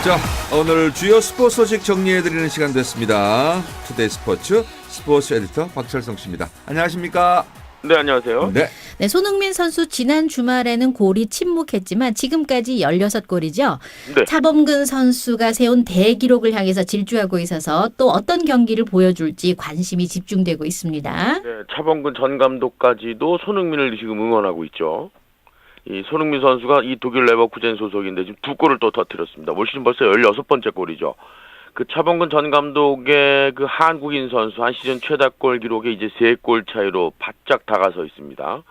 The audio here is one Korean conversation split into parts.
자, 오늘 주요 스포츠 소식 정리해드리는 시간 됐습니다. 투데이 스포츠 에디터 박철성 씨입니다. 안녕하십니까? 네, 안녕하세요. 네, 손흥민 선수 지난 주말에는 골이 침묵했지만 지금까지 16골이죠. 네. 차범근 선수가 세운 대기록을 향해서 질주하고 있어서 또 어떤 경기를 보여줄지 관심이 집중되고 있습니다. 네, 차범근 전 감독까지도 손흥민을 지금 응원하고 있죠. 이 손흥민 선수가 이 독일 레버쿠젠 소속인데 지금 2골을 또 터뜨렸습니다. 올 시즌 벌써 16번째 골이죠. 그 차범근 전 감독의 그 한국인 선수 한 시즌 최다골 기록에 이제 3골 차이로 바짝 다가서 있습니다.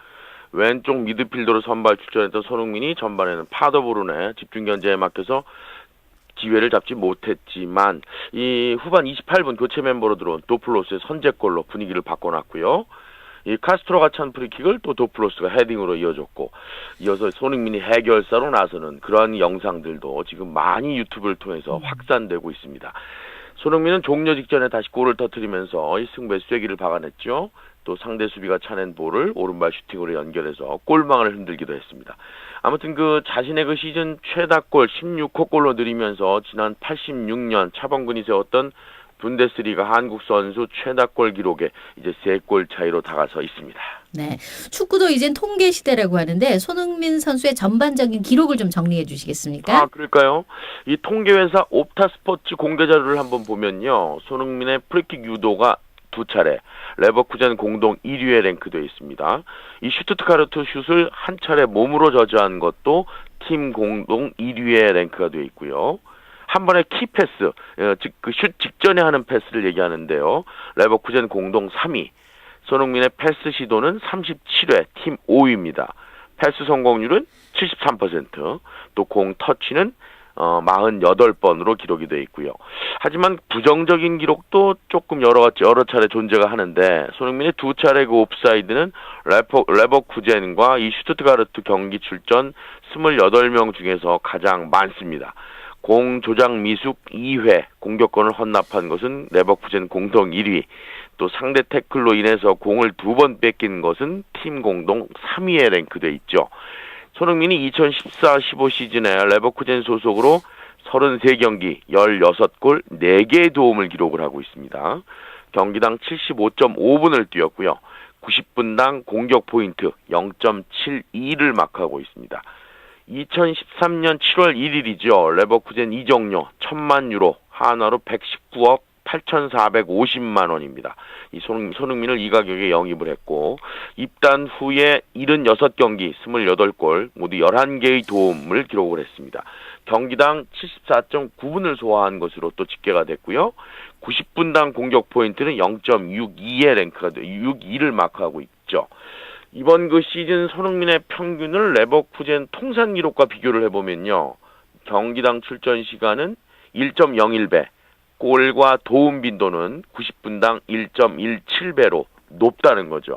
왼쪽 미드필더로 선발 출전했던 손흥민이 전반에는 파더브룬의 집중 견제에 막혀서 기회를 잡지 못했지만 이 후반 28분 교체 멤버로 들어온 도플로스의 선제골로 분위기를 바꿔놨고요. 이 카스트로가 찬 프리킥을 또 도플로스가 헤딩으로 이어줬고, 이어서 손흥민이 해결사로 나서는 그러한 영상들도 지금 많이 유튜브를 통해서 확산되고 있습니다. 손흥민은 종료 직전에 다시 골을 터뜨리면서 이 승부의 쐐기를 박아냈죠. 또 상대 수비가 차낸 볼을 오른발 슈팅으로 연결해서 골망을 흔들기도 했습니다. 아무튼 그 자신의 그 시즌 최다골 16호 골로 늘리면서 지난 86년 차범근이 세웠던 분데스리가 한국 선수 최다골 기록에 이제 3골 차이로 다가서 있습니다. 네, 축구도 이젠 통계 시대라고 하는데 손흥민 선수의 전반적인 기록을 좀 정리해 주시겠습니까? 아, 그럴까요? 이 통계회사 옵타스포츠 공개 자료를 한번 보면요. 손흥민의 프리킥 유도가 2차례, 레버쿠젠 공동 1위에 랭크되어 있습니다. 이 슈투트가르트 슛을 한 차례 몸으로 저지한 것도 팀 공동 1위에 랭크가 되어 있고요. 한 번에 키패스, 즉 그 슛 직전에 하는 패스를 얘기하는데요. 레버쿠젠 공동 3위. 손흥민의 패스 시도는 37회, 팀 5위입니다. 패스 성공률은 73%, 또 공 터치는 48번으로 기록이 되어 있고요. 하지만 부정적인 기록도 조금 여러 차례 존재가 하는데, 손흥민의 2차례 그 옵사이드는 레버쿠젠과 이 슈투트가르트 경기 출전 28명 중에서 가장 많습니다. 공 조작 미숙 2회, 공격권을 헌납한 것은 레버쿠젠 공동 1위, 또 상대 태클로 인해서 공을 2번 뺏긴 것은 팀 공동 3위에 랭크돼 있죠. 손흥민이 2014-15 시즌에 레버쿠젠 소속으로 33경기, 16골, 4개의 도움을 기록을 하고 있습니다. 경기당 75.5분을 뛰었고요. 90분당 공격 포인트 0.72를 마크하고 있습니다. 2013년 7월 1일이죠. 레버쿠젠 이적료 1,000만 유로, 한화로 119억 8,450만 원입니다. 이 손흥민을 이 가격에 영입을 했고, 입단 후에 76경기, 28골, 모두 11개의 도움을 기록을 했습니다. 경기당 74.9분을 소화한 것으로 또 집계가 됐고요. 90분당 공격 포인트는 0.62의 랭크가 62를 마크하고 있죠. 이번 그 시즌 손흥민의 평균을 레버쿠젠 통산 기록과 비교를 해보면요. 경기당 출전 시간은 1.01배, 골과 도움 빈도는 90분당 1.17배로 높다는 거죠.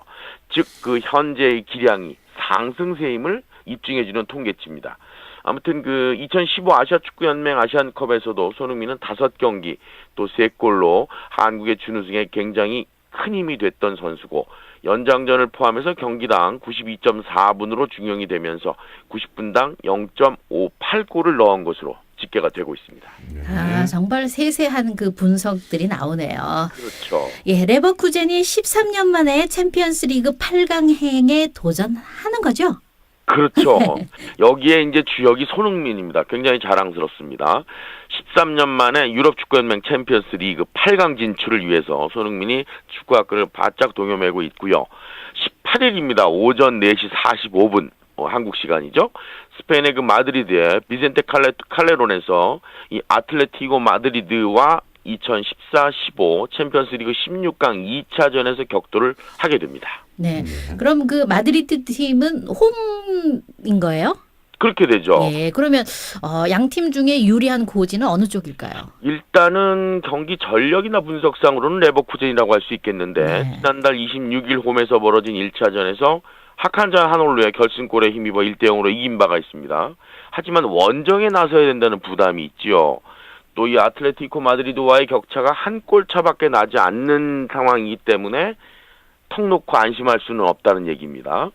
즉 그 현재의 기량이 상승세임을 입증해주는 통계치입니다. 아무튼 그 2015 아시아축구연맹 아시안컵에서도 손흥민은 5경기 또 3골로 한국의 준우승에 굉장히 큰 힘이 됐던 선수고, 연장전을 포함해서 경기당 92.4분으로 중용이 되면서 90분당 0.58골을 넣은 것으로 집계가 되고 있습니다. 아, 정말 세세한 그 분석들이 나오네요. 그렇죠. 예, 레버쿠젠이 13년 만에 챔피언스리그 8강행에 도전하는 거죠? 그렇죠. 여기에 이제 주역이 손흥민입니다. 굉장히 자랑스럽습니다. 13년 만에 유럽축구연맹 챔피언스 리그 8강 진출을 위해서 손흥민이 축구학교를 바짝 동요매고 있고요. 18일입니다. 오전 4시 45분 한국 시간이죠. 스페인의 그 마드리드의 비센테 칼레론에서 이 아틀레티코 마드리드와 2014-15 챔피언스 리그 16강 2차전에서 격돌을 하게 됩니다. 네. 그럼 그 마드리드 팀은 홈인 거예요? 그렇게 되죠. 예. 그러면 양 팀 중에 유리한 고지는 어느 쪽일까요? 일단은 경기 전력이나 분석상으로는 레버쿠젠이라고 할 수 있겠는데, 네. 지난달 26일 홈에서 벌어진 1차전에서 하칸자 한올루의 결승골에 힘입어 1대0으로 이긴 바가 있습니다. 하지만 원정에 나서야 된다는 부담이 있지요. 또 이 아틀레티코 마드리드와의 격차가 한 골 차밖에 나지 않는 상황이기 때문에 턱 놓고 안심할 수는 없다는 얘기입니다.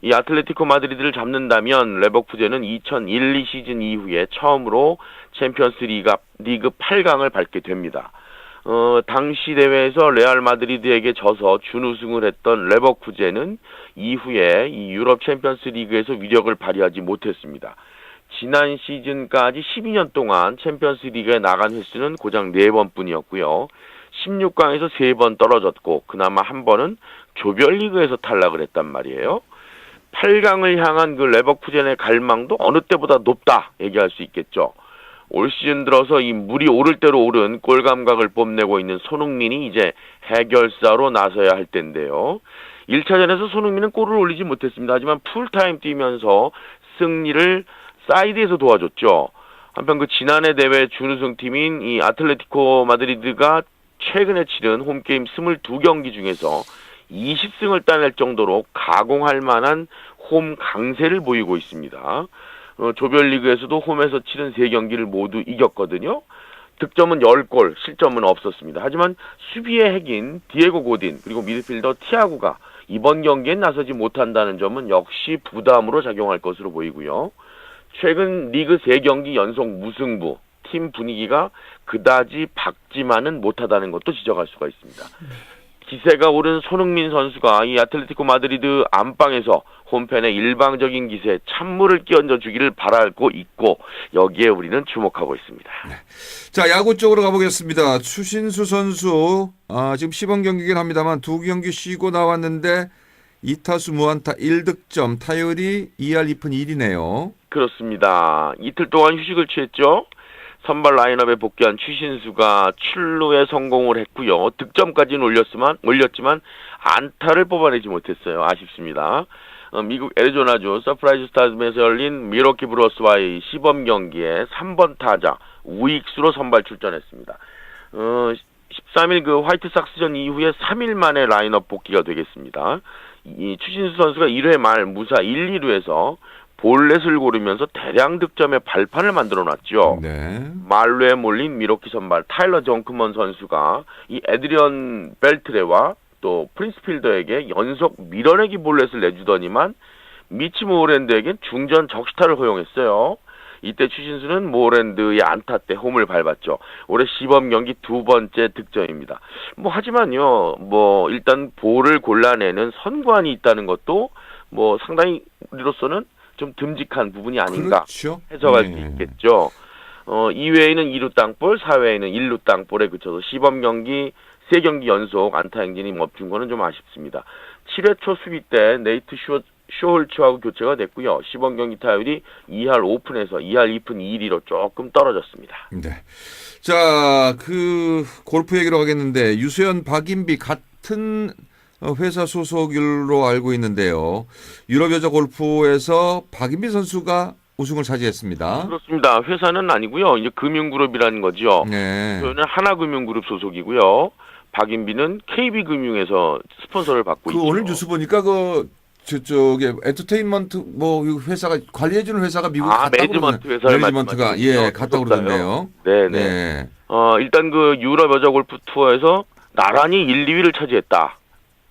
이 아틀레티코 마드리드를 잡는다면 레버쿠젠은 2001-2 시즌 이후에 처음으로 챔피언스 리그 8강을 밟게 됩니다. 당시 대회에서 레알 마드리드에게 져서 준우승을 했던 레버쿠젠은 이후에 이 유럽 챔피언스 리그에서 위력을 발휘하지 못했습니다. 지난 시즌까지 12년 동안 챔피언스 리그에 나간 횟수는 고작 4번뿐이었고요. 16강에서 3번 떨어졌고 그나마 한 번은 조별리그에서 탈락을 했단 말이에요. 8강을 향한 그 레버쿠젠의 갈망도 어느 때보다 높다 얘기할 수 있겠죠. 올 시즌 들어서 이 물이 오를 대로 오른 골 감각을 뽐내고 있는 손흥민이 이제 해결사로 나서야 할 텐데요. 1차전에서 손흥민은 골을 올리지 못했습니다. 하지만 풀타임 뛰면서 승리를 사이드에서 도와줬죠. 한편 그 지난해 대회 준우승팀인 이 아틀레티코 마드리드가 최근에 치른 홈게임 22경기 중에서 20승을 따낼 정도로 가공할 만한 홈 강세를 보이고 있습니다. 조별리그에서도 홈에서 치른 3경기를 모두 이겼거든요. 득점은 10골, 실점은 없었습니다. 하지만 수비의 핵인 디에고 고딘 그리고 미드필더 티아고가 이번 경기엔 나서지 못한다는 점은 역시 부담으로 작용할 것으로 보이고요. 최근 리그 3경기 연속 무승부, 팀 분위기가 그다지 밝지만은 못하다는 것도 지적할 수가 있습니다. 기세가 오른 손흥민 선수가 이 아틀레티코 마드리드 안방에서 홈팬의 일방적인 기세에 찬물을 끼얹어 주기를 바라고 있고 여기에 우리는 주목하고 있습니다. 네. 자, 야구 쪽으로 가보겠습니다. 추신수 선수 지금 시범 경기긴 합니다만 2경기 쉬고 나왔는데 2타수 무안타 1득점, 타율이 2할 2푼 1이네요. 그렇습니다. 이틀 동안 휴식을 취했죠. 선발 라인업에 복귀한 추신수가 출루에 성공을 했고요. 득점까지는 올렸지만 안타를 뽑아내지 못했어요. 아쉽습니다. 미국 애리조나주 서프라이즈 스타즈에서 열린 미러키 브루어스와의 시범 경기에 3번 타자 우익수로 선발 출전했습니다. 13일 그 화이트삭스전 이후에 3일 만에 라인업 복귀가 되겠습니다. 이 추신수 선수가 1회 말 무사 1, 2루에서 볼넷을 고르면서 대량 득점의 발판을 만들어놨죠. 네. 말루에 몰린 미러키 선발 타일러 정크먼 선수가 이 에드리언 벨트레와 또 프린스 필더에게 연속 밀어내기 볼넷을 내주더니만 미치 모어랜드에겐 중전 적시타를 허용했어요. 이때 추신수는 모어랜드의 안타 때 홈을 밟았죠. 올해 시범 경기 2번째 득점입니다. 하지만요, 일단 볼을 골라내는 선관이 있다는 것도 상당히 우리로서는 좀 듬직한 부분이 아닌가 그렇죠. 해석할 수 있겠죠. 2회에는 2루 땅볼, 4회에는 1루 땅볼에 그쳐서 시범 경기 3경기 연속 안타 행진이 멈춘 거는 좀 아쉽습니다. 7회 초 수비 때 네이트 쇼홀츠하고 교체가 됐고요. 시범 경기 타율이 2할 5푼에서 2할 2푼 2리로 조금 떨어졌습니다. 네. 자, 그 골프 얘기로 가겠는데 유수현, 박인비 같은 회사 소속으로 알고 있는데요. 유럽 여자 골프에서 박인비 선수가 우승을 차지했습니다. 그렇습니다. 회사는 아니고요. 이제 금융그룹이라는 거죠. 네. 저는 하나금융그룹 소속이고요. 박인비는 KB금융에서 스폰서를 받고 있죠. 오늘 뉴스 보니까 저쪽에 엔터테인먼트 회사가 관리해주는 회사가 미국 갔다고 매니지먼트 회사를 매니지먼트가 갔다고 그러던데요. 네네. 일단 그 유럽 여자 골프 투어에서 나란히 1, 2위를 차지했다.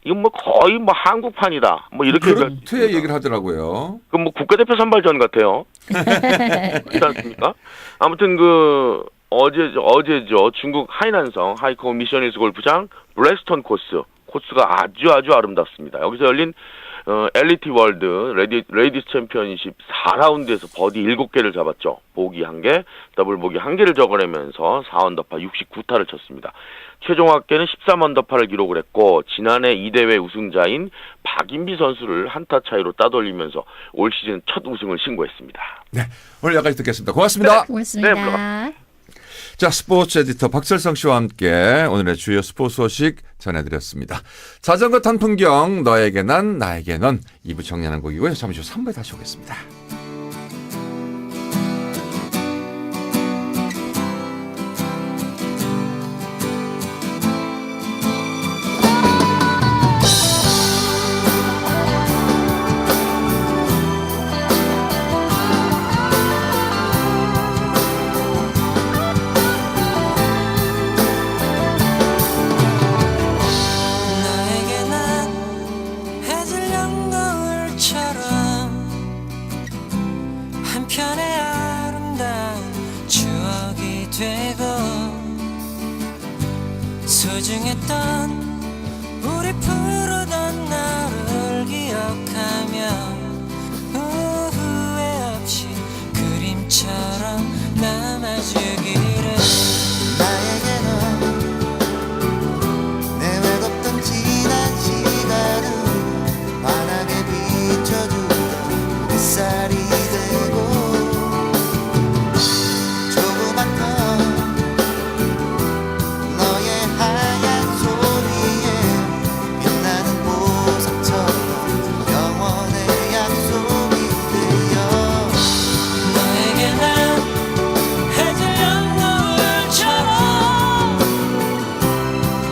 이건 거의 한국판이다. 이렇게 그렇게 얘기를 하더라고요. 국가대표 선발전 같아요. 그렇지 않습니까? 아무튼 어제죠. 중국 하이난성 하이커 미션힐스 골프장 블랙스톤 코스가 아주 아름답습니다. 여기서 열린 LET 월드 레디스 챔피언십 4라운드에서 버디 7개를 잡았죠. 보기 1개, 더블 보기 1개를 적어내면서 4언더파 69타를 쳤습니다. 최종 합계는 13언더파를 기록을 했고 지난해 이 대회 우승자인 박인비 선수를 한타 차이로 따돌리면서 올 시즌 첫 우승을 신고했습니다. 네, 오늘 여기까지 듣겠습니다. 고맙습니다. 고맙습니다. 네, 자, 스포츠 에디터 박철성 씨와 함께 오늘의 주요 스포츠 소식 전해드렸습니다. 자전거 탄 풍경 너에게 난 나에게 넌 2부 정리하는 곡이고요. 잠시 후 3부에 다시 오겠습니다. 나에게 난 해질 연거울처럼 소중했던 우리 푸르던 나를 기억하며 후회 없이 그림처럼 남아주기를. 나에게 넌 내 외롭던 지난 시간을 환하게 비춰주던 햇살이 되고 조그맣던 너의 하얀 소리에 빛나는 보석처럼 영원의 약속이 되어 너에게 난 해질녘 노을처럼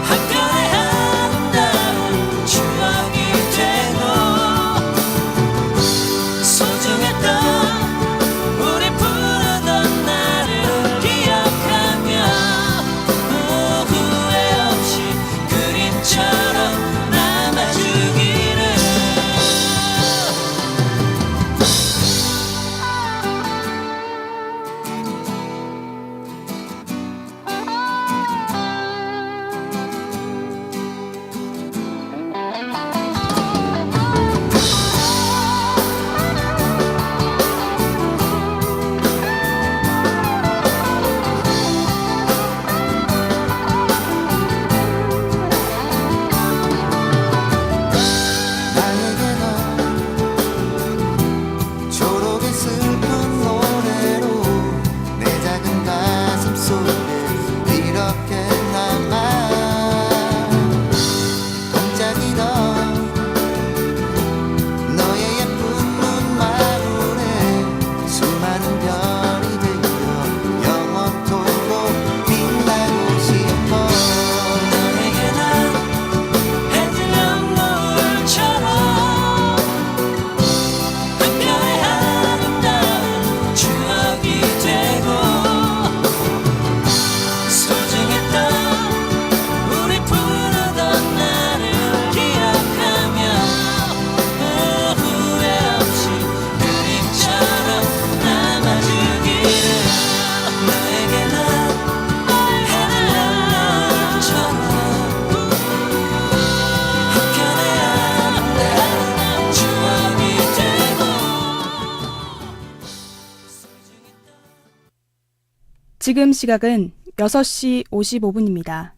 한편의 아름다운 추억이 되고 소중했던 우리 부르던 나를 기억하며 후회 없이 그림처럼 남아주기를. 나에게 넌 초록의 슬픈 노래로 내 작은 가슴 속에 이렇게 남아 반짝이던 너의 예쁜 눈망울에 수많은 별이 되어 영원토록 빛나고 싶어. 너에게 난 해질녘 노을처럼 한편의 아름다운 추억이 되고 소중했던 우리 부르던 나를 기억하며 후회 없이 그림처럼 남아주기를. 너에게 난 해질녘 노을처럼 한편의 아름다운 추억이 되고. 지금 시각은 6시 55분입니다.